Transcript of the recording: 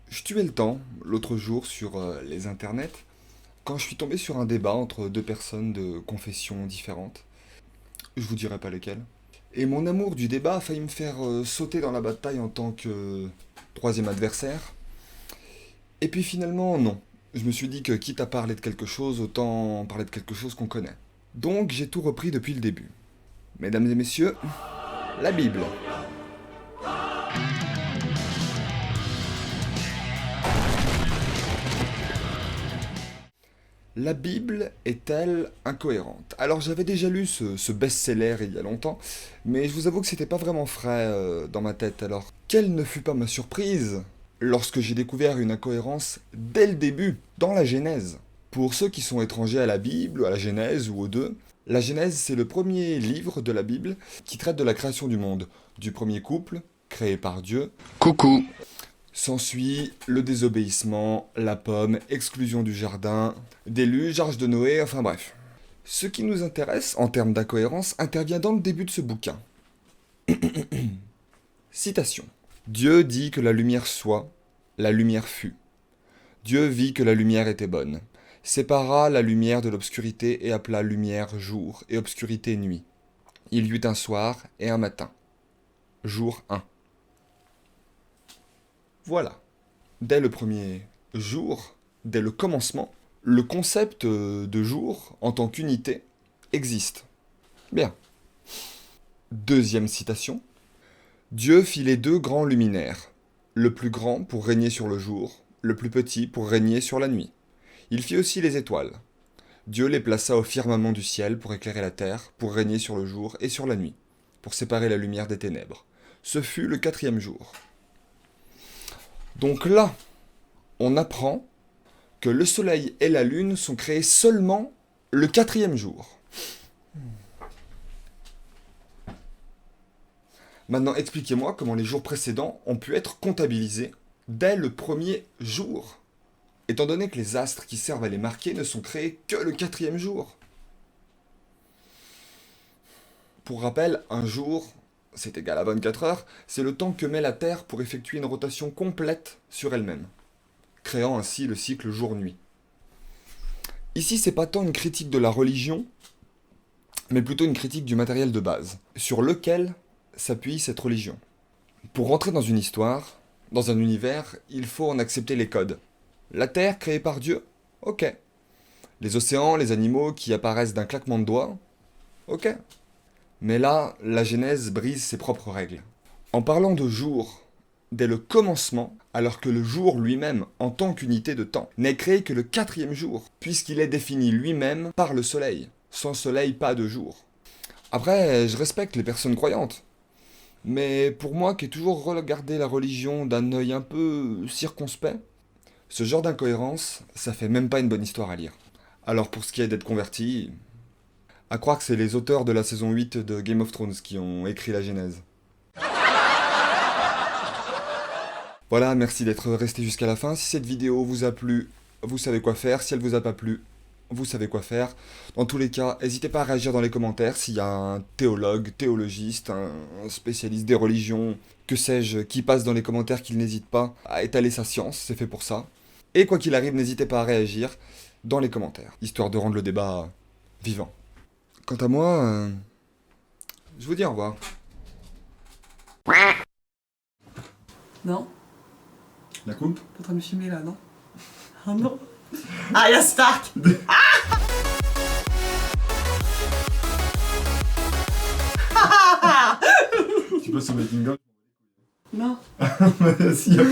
Je tuais le temps l'autre jour sur les internets quand je suis tombé sur un débat entre deux personnes de confessions différentes. Je vous dirai pas lesquelles. Et mon amour du débat a failli me faire sauter dans la bataille en tant que troisième adversaire. Et puis finalement, non. Je me suis dit que quitte à parler de quelque chose, autant parler de quelque chose qu'on connaît. Donc j'ai tout repris depuis le début. Mesdames et messieurs, la Bible. La Bible est-elle incohérente? Alors j'avais déjà lu ce best-seller il y a longtemps, mais je vous avoue que c'était pas vraiment frais dans ma tête. Alors quelle ne fut pas ma surprise lorsque j'ai découvert une incohérence dès le début, dans la Genèse. Pour ceux qui sont étrangers à la Bible, à la Genèse ou aux deux, la Genèse c'est le premier livre de la Bible qui traite de la création du monde, du premier couple, créé par Dieu. Coucou. S'ensuit le désobéissement, la pomme, exclusion du jardin, déluge, arche de Noé, enfin bref. Ce qui nous intéresse en termes d'incohérence intervient dans le début de ce bouquin. Citation. Dieu dit que la lumière soit, la lumière fut. Dieu vit que la lumière était bonne, sépara la lumière de l'obscurité et appela lumière jour et obscurité nuit. Il y eut un soir et un matin. Jour 1. Voilà. Dès le premier jour, dès le commencement, le concept de jour en tant qu'unité existe. Bien. Deuxième citation. Dieu fit les deux grands luminaires, le plus grand pour régner sur le jour, le plus petit pour régner sur la nuit. Il fit aussi les étoiles. Dieu les plaça au firmament du ciel pour éclairer la terre, pour régner sur le jour et sur la nuit, pour séparer la lumière des ténèbres. Ce fut le quatrième jour. Donc là, on apprend que le soleil et la lune sont créés seulement le quatrième jour. Maintenant, expliquez-moi comment les jours précédents ont pu être comptabilisés dès le premier jour, étant donné que les astres qui servent à les marquer ne sont créés que le quatrième jour. Pour rappel, un jour, c'est égal à 24 heures, c'est le temps que met la Terre pour effectuer une rotation complète sur elle-même, créant ainsi le cycle jour-nuit. Ici, c'est pas tant une critique de la religion, mais plutôt une critique du matériel de base, sur lequel s'appuie cette religion. Pour rentrer dans une histoire, dans un univers, il faut en accepter les codes. La Terre créée par Dieu? Ok. Les océans, les animaux qui apparaissent d'un claquement de doigts? Ok. Mais là, la Genèse brise ses propres règles. En parlant de jour, dès le commencement, alors que le jour lui-même, en tant qu'unité de temps, n'est créé que le quatrième jour, puisqu'il est défini lui-même par le soleil. Sans soleil, pas de jour. Après, je respecte les personnes croyantes. Mais pour moi qui ai toujours regardé la religion d'un œil un peu circonspect, ce genre d'incohérence, ça fait même pas une bonne histoire à lire. Alors pour ce qui est d'être converti, à croire que c'est les auteurs de la saison 8 de Game of Thrones qui ont écrit la Genèse. Voilà, merci d'être resté jusqu'à la fin. Si cette vidéo vous a plu, vous savez quoi faire. Si elle vous a pas plu, vous savez quoi faire. Dans tous les cas, n'hésitez pas à réagir dans les commentaires s'il y a un théologue, théologiste, un spécialiste des religions, que sais-je, qui passe dans les commentaires, qu'il n'hésite pas à étaler sa science, c'est fait pour ça. Et quoi qu'il arrive, n'hésitez pas à réagir dans les commentaires, histoire de rendre le débat vivant. Quant à moi, je vous dis au revoir. Non? La coupe? T'es en train de me filmer là, non? Oh non! Ah, y'a Stark! Tu passes au making of? Non! Si, y a pas